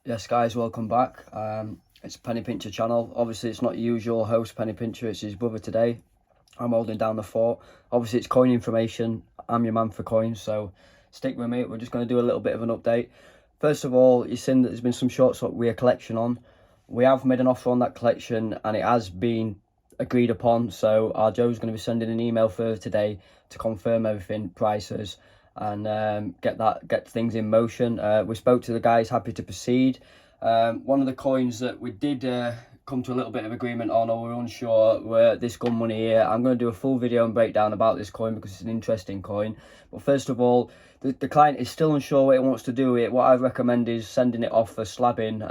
Yes guys, welcome back. It's Penny Pincher channel. Obviously it's not usual host Penny Pincher, it's his brother today. I'm holding down the fort. Obviously it's coin information. I'm your man for coins, so stick with me. We're just going to do a little bit of an update. First of all, you've seen that there's been some shorts that we're collection on. We have made an offer on that collection and it has been agreed upon, so our Joe's going to be sending an email further today to confirm everything, prices, and get things in motion. We spoke to the guys, happy to proceed. One of the coins that we did come to a little bit of agreement on, or we're unsure, were this gun money here. I'm going to do a full video and breakdown about this coin because it's an interesting coin. But first of all, the client is still unsure what it wants to do with it. What I recommend is sending it off for slabbing.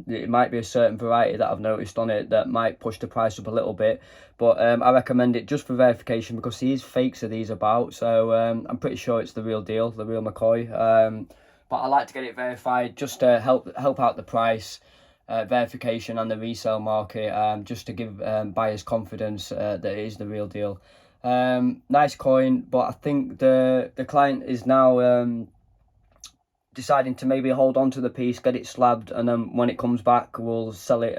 It might be a certain variety that I've noticed on it that might push the price up a little bit, but I recommend it just for verification because there is fakes of these about, so I'm pretty sure it's the real deal, the real McCoy. But I like to get it verified just to help out the price, verification and the resale market, just to give buyers confidence that it is the real deal. Nice coin, but I think the client is now deciding to maybe hold on to the piece, get it slabbed, and then when it comes back we'll sell it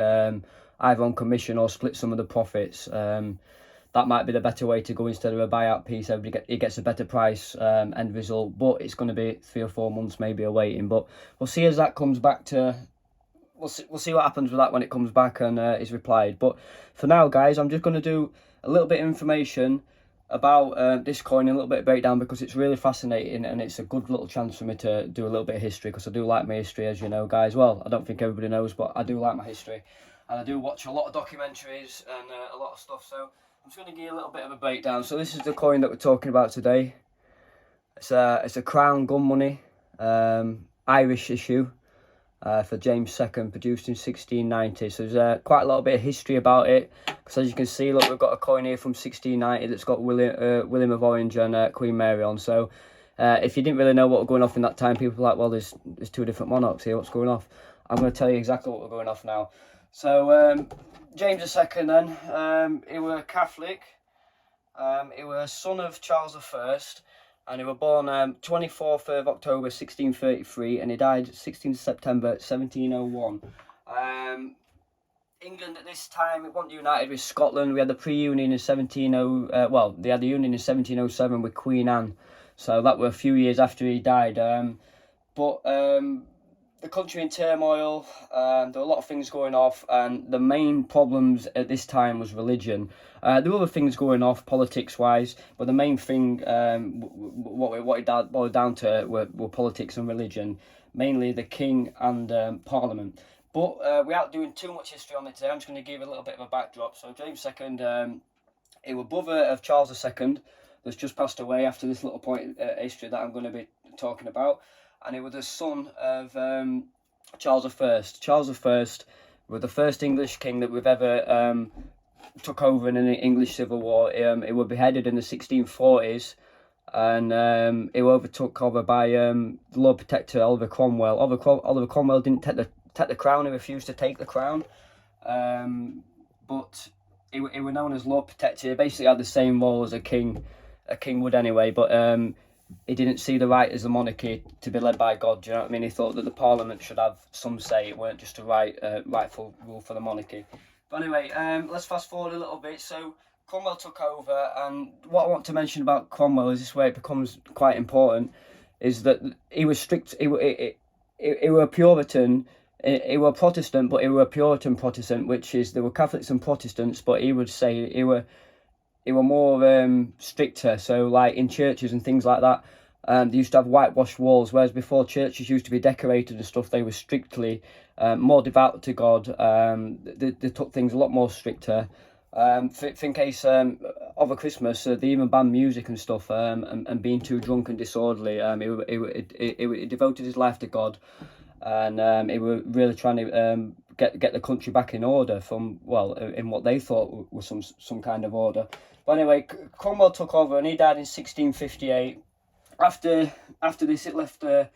either on commission or split some of the profits. That might be the better way to go instead of a buyout piece. It gets a better price end result, but it's going to be 3 or 4 months maybe awaiting. But we'll see as that comes back to. We'll see what happens with that when it comes back and is replied. But for now, guys, I'm just going to do a little bit of information about this coin, a little bit of breakdown, because it's really fascinating and it's a good little chance for me to do a little bit of history, because I do like my history, as you know, guys. Well, I don't think everybody knows, but I do like my history, and I do watch a lot of documentaries and a lot of stuff. So I'm just going to give you a little bit of a breakdown. So this is the coin that we're talking about today. It's a Crown gun money, Irish issue. For James II, produced in 1690. So there's quite a lot of bit of history about it, because as you can see, look, we've got a coin here from 1690 that's got William of Orange and Queen Mary on. So if you didn't really know what was going off in that time, people were like, well, there's two different monarchs here, what's going off? I'm going to tell you exactly what we're going off now. So James II then, he was Catholic, he was son of Charles I, and he was born 24th of October 1633, and he died 16th September 1701. England at this time, it wasn't united with Scotland. We had the pre-union in they had the union in 1707 with Queen Anne, so that were a few years after he died. But the country in turmoil, there were a lot of things going off, and the main problems at this time was religion. There were other things going off politics-wise, but the main thing, what it boiled down to were politics and religion, mainly the king and parliament. But without doing too much history on it today, I'm just going to give a little bit of a backdrop. So James II, he was brother of Charles II, that's just passed away after this little point history that I'm going to be talking about. And he was the son of Charles I. Charles I was the first English king that we've ever took over in an English civil war. He was beheaded in the 1640s, and he was overtook over by the Lord Protector Oliver Cromwell. Oliver Cromwell didn't take the crown. He refused to take the crown, but he was known as Lord Protector. He basically had the same role as a king would anyway, but he didn't see the right as the monarchy to be led by God. Do you know what I mean? He thought that the parliament should have some say. It weren't just a rightful rule for the monarchy. But anyway, let's fast forward a little bit. So Cromwell took over, and what I want to mention about Cromwell is this, where it becomes quite important, is that he was strict. He was a Puritan. He was a Protestant, but he was a Puritan Protestant, which is, there were Catholics and Protestants, but he would say he were more stricter. So like in churches and things like that, they used to have whitewashed walls, whereas before churches used to be decorated and stuff, they were strictly more devout to God. They took things a lot more stricter. In case over Christmas, they even banned music and stuff, and being too drunk and disorderly. He devoted his life to God, and he was really trying to get the country back in order from, well, in what they thought was some kind of order. But anyway, Cromwell took over and he died in 1658. After this, it left a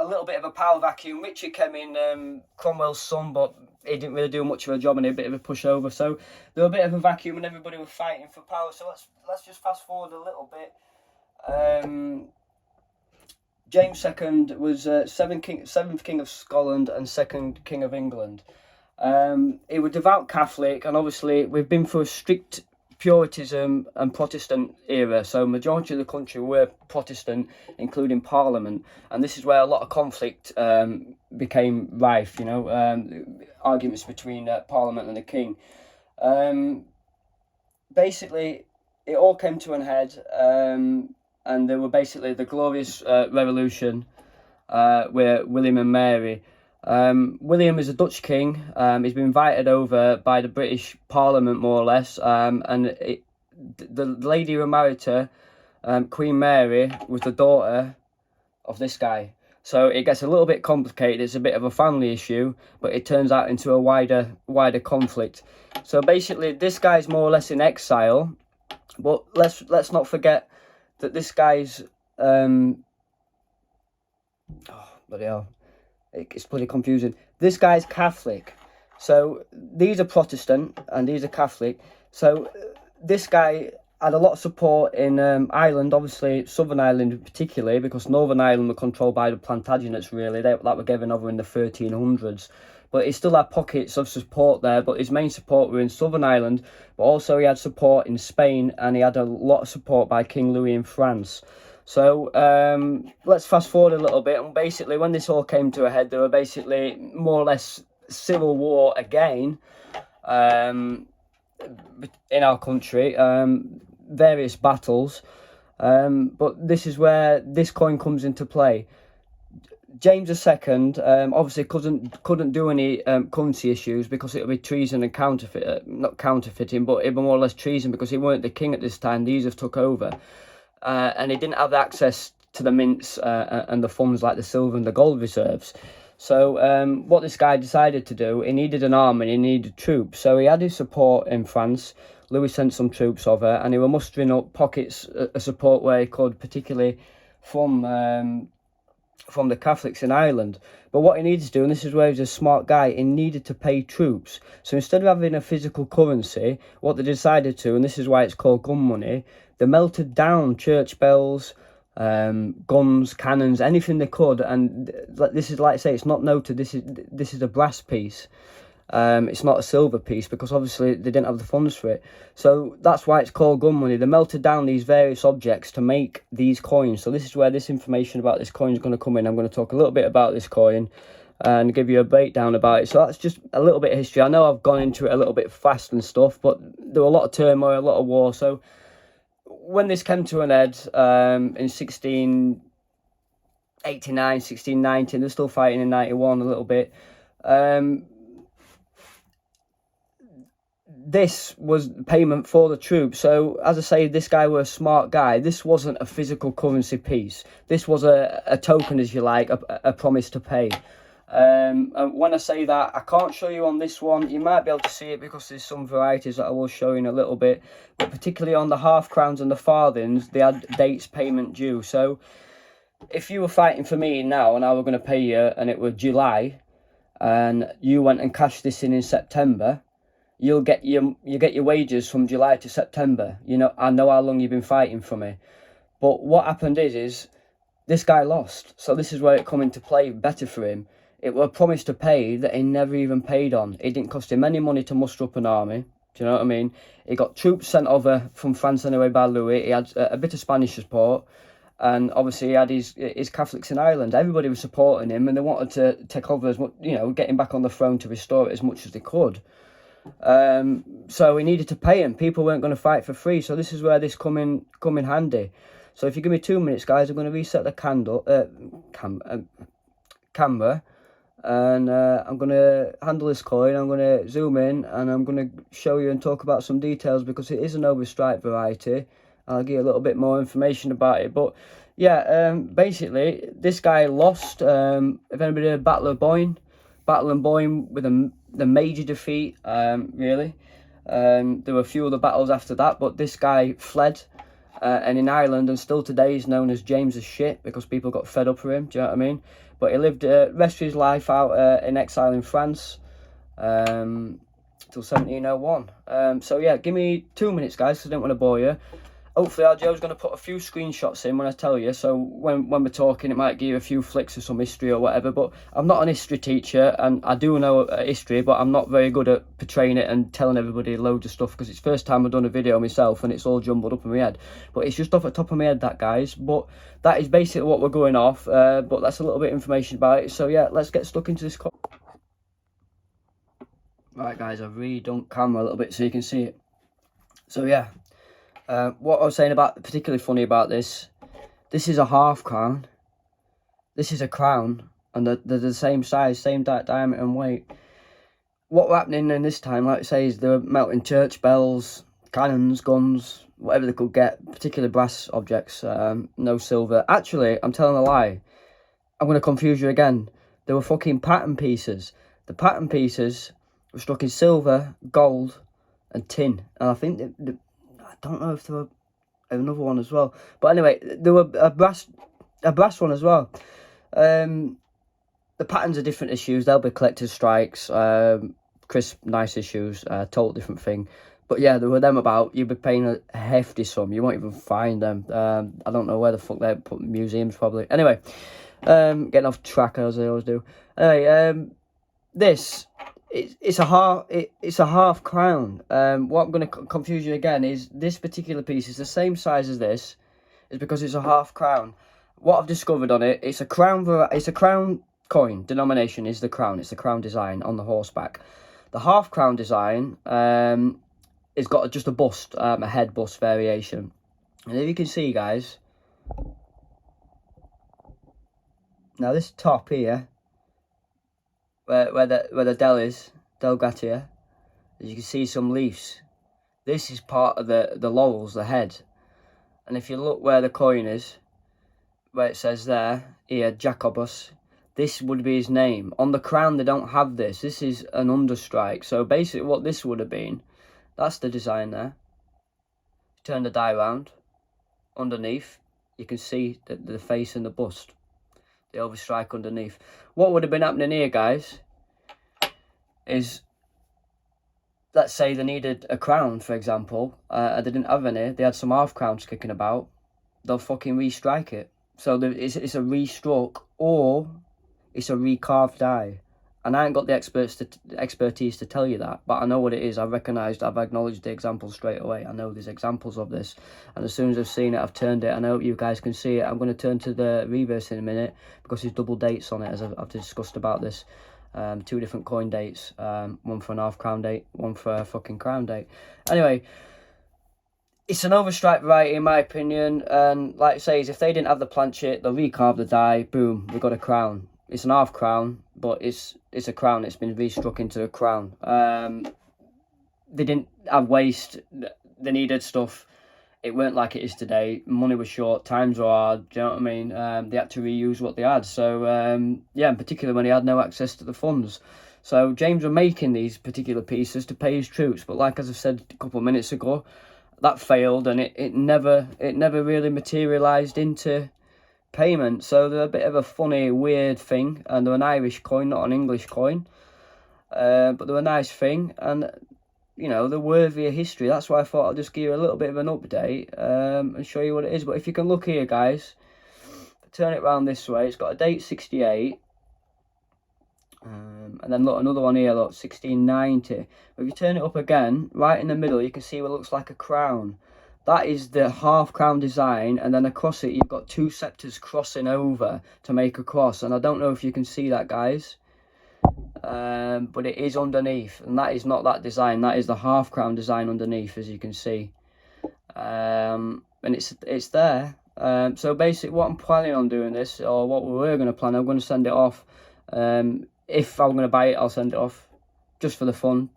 little bit of a power vacuum. Richard came in, Cromwell's son, but he didn't really do much of a job and a bit of a pushover. So there was a bit of a vacuum and everybody was fighting for power. So let's just fast forward a little bit. James II was seventh king of Scotland and second king of England. He was devout Catholic, and obviously we've been through a strict Puritanism and Protestant era, so majority of the country were Protestant, including Parliament, and this is where a lot of conflict became rife, you know, arguments between Parliament and the King. Basically, it all came to an head, and there were basically the Glorious Revolution with William and Mary. William is a Dutch king. He's been invited over by the British Parliament, more or less, and the lady who married to Queen Mary was the daughter of this guy. So it gets a little bit complicated. It's a bit of a family issue, but it turns out into a wider conflict. So basically, this guy's more or less in exile, but let's not forget that this guy's oh bloody hell. It's pretty confusing. This guy's Catholic. So these are Protestant and these are Catholic. So this guy had a lot of support in Ireland, obviously Southern Ireland particularly, because Northern Ireland were controlled by the Plantagenets, really. That were given over in the 1300s. But he still had pockets of support there, but his main support were in Southern Ireland. But also he had support in Spain, and he had a lot of support by King Louis in France. So let's fast forward a little bit, and basically when this all came to a head, there were basically more or less civil war again in our country, various battles, but this is where this coin comes into play. James II obviously couldn't do any currency issues because it would be treason and not counterfeiting, but it would be more or less treason because he weren't the king at this time. These have took over. And he didn't have access to the mints and the funds like the silver and the gold reserves. So what this guy decided to do, he needed an army, he needed troops. So he had his support in France. Louis sent some troops over, and he were mustering up pockets of support where he could, particularly from the Catholics in Ireland. But what he needed to do, and this is where he was a smart guy, he needed to pay troops. So instead of having a physical currency, what they decided to, and this is why it's called gun money, they melted down church bells, guns, cannons, anything they could. And this is, like I say, it's not noted. This is a brass piece. It's not a silver piece because obviously they didn't have the funds for it. So that's why it's called gun money. They melted down these various objects to make these coins. So this is where this information about this coin is going to come in. I'm going to talk a little bit about this coin and give you a breakdown about it. So that's just a little bit of history. I know I've gone into it a little bit fast and stuff, but there were a lot of turmoil, a lot of war. So when this came to an end in 1689, 1690, they're still fighting in 91 a little bit. This was payment for the troops. So as I say, this guy was a smart guy. This wasn't a physical currency piece. This was a token, as you like, a promise to pay. And when I say that, I can't show you on this one. You might be able to see it because there's some varieties that I will show you in a little bit. But particularly on the half crowns and the farthings, they had dates payment due. So if you were fighting for me now and I were going to pay you and it was July and you went and cashed this in September, you get your wages from July to September. You know, I know how long you've been fighting for me. But what happened is this guy lost. So this is where it come into play better for him. It was a promise to pay that he never even paid on. It didn't cost him any money to muster up an army. Do you know what I mean? He got troops sent over from France anyway by Louis. He had a bit of Spanish support. And obviously he had his Catholics in Ireland. Everybody was supporting him and they wanted to take over as much, you know, get him back on the throne to restore it as much as they could. So he needed to pay him. People weren't going to fight for free. So this is where this come in handy. So if you give me 2 minutes, guys, I'm going to reset the camera. And I'm going to handle this coin. I'm going to zoom in and I'm going to show you and talk about some details because it is an overstrike variety. I'll give you a little bit more information about it. But yeah, basically this guy lost. If anybody heard Battle of Boyne with the major defeat, really. There were a few other battles after that, but this guy fled. And in Ireland, and still today, he's known as James's shit because people got fed up with him. Do you know what I mean? But he lived rest of his life out in exile in France till 1701. So yeah, give me 2 minutes, guys, because I don't want to bore you. hopefully our Joe's going to put a few screenshots in when I tell you, so when we're talking it might give you a few flicks of some history or whatever. But I'm not an history teacher, and I do know history, but I'm not very good at portraying it and telling everybody loads of stuff, because it's the first time I've done a video myself and it's all jumbled up in my head. But it's just off the top of my head, that, guys. But that is basically what we're going off, but that's a little bit of information about it. So yeah, let's get stuck into this. Right, guys, I've redone camera a little bit so you can see it. So yeah, what I was saying about, particularly funny about this is a half crown, this is a crown, and they're the same size, same diameter and weight. What were happening in this time, like I say, is they were melting church bells, cannons, guns, whatever they could get, particularly brass objects, no silver. Actually, I'm telling a lie, I'm going to confuse you again. They were fucking pattern pieces. The pattern pieces were struck in silver, gold and tin, and I think I don't know if there were another one as well, but anyway, there were a brass one as well. The patterns are different issues, they'll be collector's strikes, crisp nice issues, total different thing. But yeah, there were them about. You'd be paying a hefty sum, you won't even find them. I don't know where the fuck they're put, museums probably. Anyway, getting off track as I always do. Anyway, this, it's a half crown. What I'm going to confuse you again is this particular piece is the same size as this, is because it's a half crown. What I've discovered on it, it's a crown coin. Denomination is the crown. It's the crown design on the horseback. The half crown design it's got just a bust, a head bust variation. And if you can see, guys, now this top here, where the Del is, Del Gratia, as you can see some leaves. This is part of the laurels, the head. And if you look where the coin is, where it says there, here, Jacobus, this would be his name. On the crown they don't have this. This is an understrike. So basically what this would have been, that's the design there. Turn the die round. Underneath, you can see the face and the bust. The overstrike underneath. What would have been happening here, guys, is, let's say they needed a crown, for example, and they didn't have any, they had some half crowns kicking about, they'll fucking restrike it. So it's a restruck, or it's a recarved die. And I ain't got the expertise to tell you that, but I know what it is. I've acknowledged the examples straight away. I know there's examples of this, and as soon as I've seen it, I've turned it. I hope you guys can see it. I'm going to turn to the reverse in a minute, because there's double dates on it, as I've discussed about this. 2 different coin dates, one for an half crown date, one for a fucking crown date. Anyway, it's an overstrike variety in my opinion, and like I say, if they didn't have the planchet, they'll recarve the die, boom, we've got a crown. It's an half crown, but it's a crown. It's been restruck into a crown. They didn't have waste. They needed stuff. It weren't like it is today. Money was short. Times were hard. Do you know what I mean? They had to reuse what they had. So yeah, in particular when he had no access to the funds. So James were making these particular pieces to pay his troops. But like as I said a couple of minutes ago, that failed, and it never really materialised into payment. So they're a bit of a funny, weird thing, and they're an Irish coin, not an English coin, but they're a nice thing, and you know, they're worthy of history. That's why I thought I'll just give you a little bit of an update and show you what it is. But if you can look here, guys, turn it around this way, it's got a date 68, and then look, another one here, look, 1690. But if you turn it up again, right in the middle, you can see what looks like a crown. That is the half crown design, and then across it you've got 2 scepters crossing over to make a cross. And I don't know if you can see that, guys, but it is underneath, and that is not that design. That is the half crown design underneath, as you can see, and it's there. So basically, what I'm planning on doing this, or what we were going to plan, I'm going to send it off. If I'm going to buy it, I'll send it off just for the fun.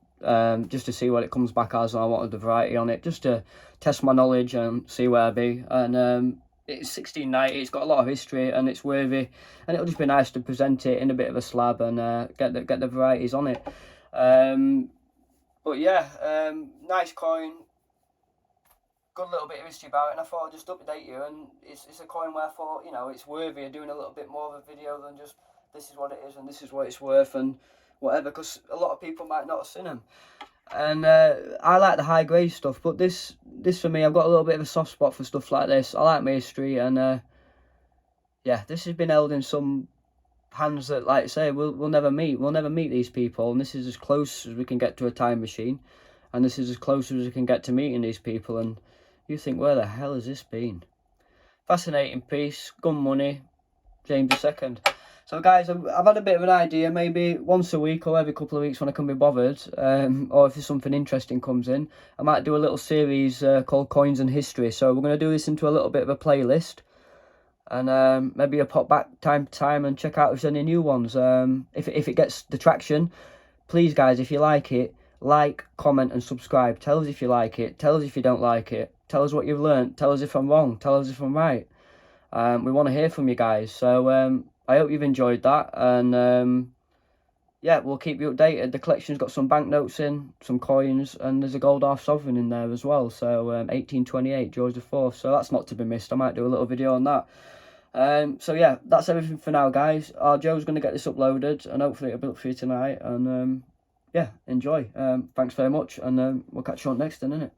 Just to see what it comes back as. I wanted the variety on it, just to test my knowledge and see where I be. And it's 1690, it's got a lot of history, and it's worthy, and it'll just be nice to present it in a bit of a slab and get the varieties on it. But yeah, nice coin, good little bit of history about it, and I thought I'd just update you. And it's a coin where I thought, you know, it's worthy of doing a little bit more of a video than just this is what it is and this is what it's worth. And whatever, because a lot of people might not have seen them. And I like the high grade stuff, but this for me, I've got a little bit of a soft spot for stuff like this. I like my history, and yeah, this has been held in some hands that, like I say, we'll never meet. We'll never meet these people, and this is as close as we can get to a time machine, and this is as close as we can get to meeting these people. And you think, where the hell has this been? Fascinating piece, gun money, James II. So guys, I've had a bit of an idea, maybe once a week or every couple of weeks when I can be bothered, or if there's something interesting comes in, I might do a little series called Coins and History. So we're going to do this into a little bit of a playlist, and maybe a pop back time to time and check out if there's any new ones. If it gets the traction, please guys, if you like it, like, comment and subscribe. Tell us if you like it, tell us if you don't like it, tell us what you've learnt, tell us if I'm wrong, tell us if I'm right. We want to hear from you guys, so I hope you've enjoyed that, and yeah, we'll keep you updated. The collection's got some banknotes in, some coins, and there's a gold half sovereign in there as well, so 1828, George IV, so that's not to be missed. I might do a little video on that. So yeah, that's everything for now, guys. Joe's going to get this uploaded, and hopefully it'll be up for you tonight, and yeah, enjoy. Thanks very much, and we'll catch you on next then, innit?